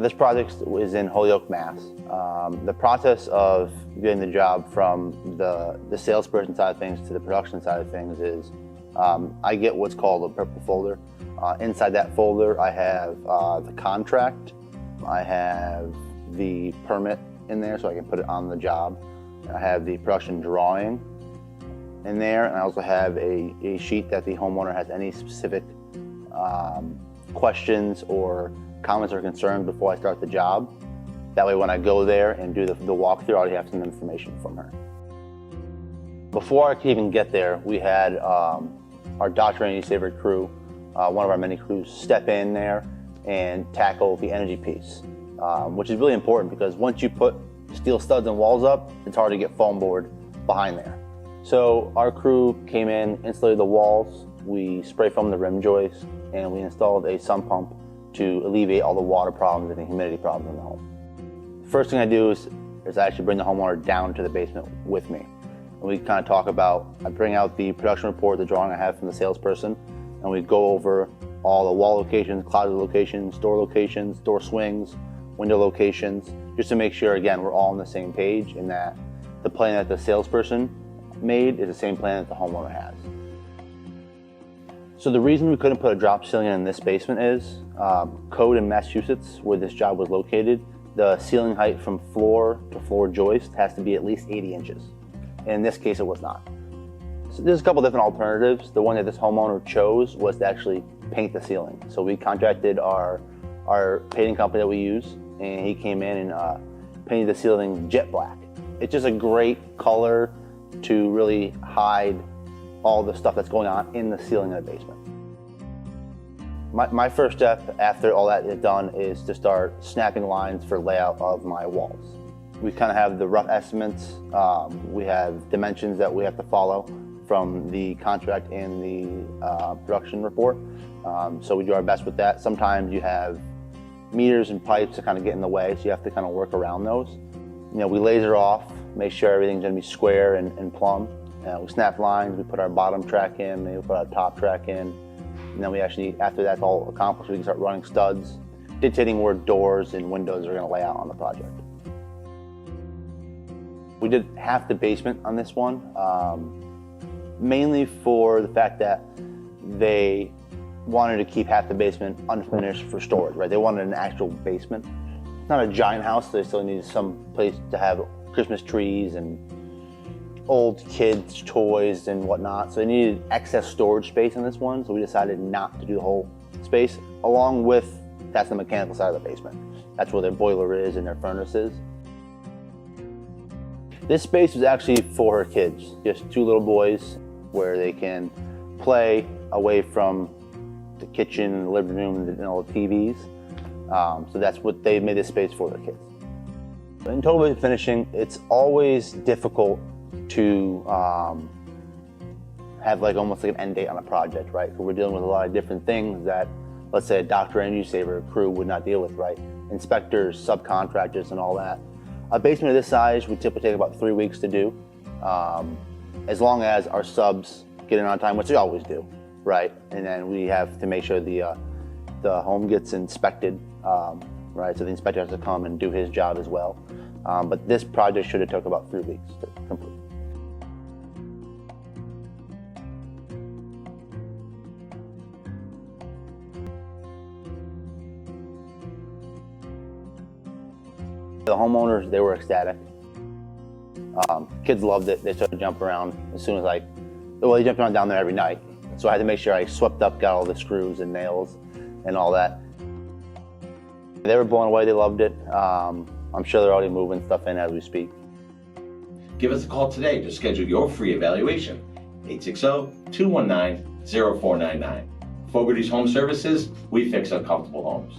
This project is in Holyoke, Mass. The process of getting the job from the salesperson side of things to the production side of things is I get what's called a purple folder. Inside that folder I have the contract, I have the permit in there so I can put it on the job. I have the production drawing in there, and I also have a sheet that the homeowner has any specific questions or comments or concerns before I start the job. That way when I go there and do the walkthrough, I already have some information from her. Before I could even get there, we had our Dr. Energy Saver crew, one of our many crews, step in there and tackle the energy piece, which is really important because once you put steel studs and walls up, it's hard to get foam board behind there. So our crew came in, insulated the walls, we spray foamed the rim joists, and we installed a sump pump to alleviate all the water problems and the humidity problems in the home. First thing I do is I actually bring the homeowner down to the basement with me. And we kind of talk about, I bring out the production report, the drawing I have from the salesperson, and we go over all the wall locations, closet locations, door swings, window locations, just to make sure, again, we're all on the same page and that the plan that the salesperson made is the same plan that the homeowner has. So the reason we couldn't put a drop ceiling in this basement is code in Massachusetts, where this job was located, the ceiling height from floor to floor joist has to be at least 80 inches. In this case, it was not. So there's a couple different alternatives. The one that this homeowner chose was to actually paint the ceiling. So we contracted our painting company that we use, and he came in and painted the ceiling jet black. It's just a great color to really hide all the stuff that's going on in the ceiling of the basement. My first step after all that is done is to start snapping lines for layout of my walls. We kind of have the rough estimates. We have dimensions that we have to follow from the contract and the production report. So we do our best with that. Sometimes you have meters and pipes that kind of get in the way, so you have to kind of work around those. You know, we laser off, make sure everything's going to be square and plumb. We snap lines, we put our bottom track in, maybe we put our top track in, and then we actually, after that's all accomplished, we can start running studs, dictating where doors and windows are going to lay out on the project. We did half the basement on this one, mainly for the fact that they wanted to keep half the basement unfinished for storage, right? They wanted an actual basement. It's not a giant house, so they still needed some place to have Christmas trees and old kids' toys and whatnot. So they needed excess storage space in this one, so we decided not to do the whole space, along with, that's the mechanical side of the basement. That's where their boiler is and their furnace is. This space was actually for her kids, just two little boys where they can play away from the kitchen and the living room and all the TVs. So that's what they made this space for their kids. In total finishing, it's always difficult to have like almost like an end date on a project, right? Because we're dealing with a lot of different things that, let's say, a Dr. Energy Saver crew would not deal with, right? Inspectors, subcontractors, and all that. A basement of this size would typically take about 3 weeks to do, as long as our subs get in on time, which they always do, right? And then we have to make sure the home gets inspected, right? So the inspector has to come and do his job as well. But this project should have took about 3 weeks to complete. The homeowners, they were ecstatic. Kids loved it. They started jumping around as soon as they jumped around down there every night. So I had to make sure I swept up, got all the screws and nails and all that. They were blown away, they loved it. I'm sure they're already moving stuff in as we speak. Give us a call today to schedule your free evaluation. 860-219-0499. Fogarty's Home Services, we fix uncomfortable homes.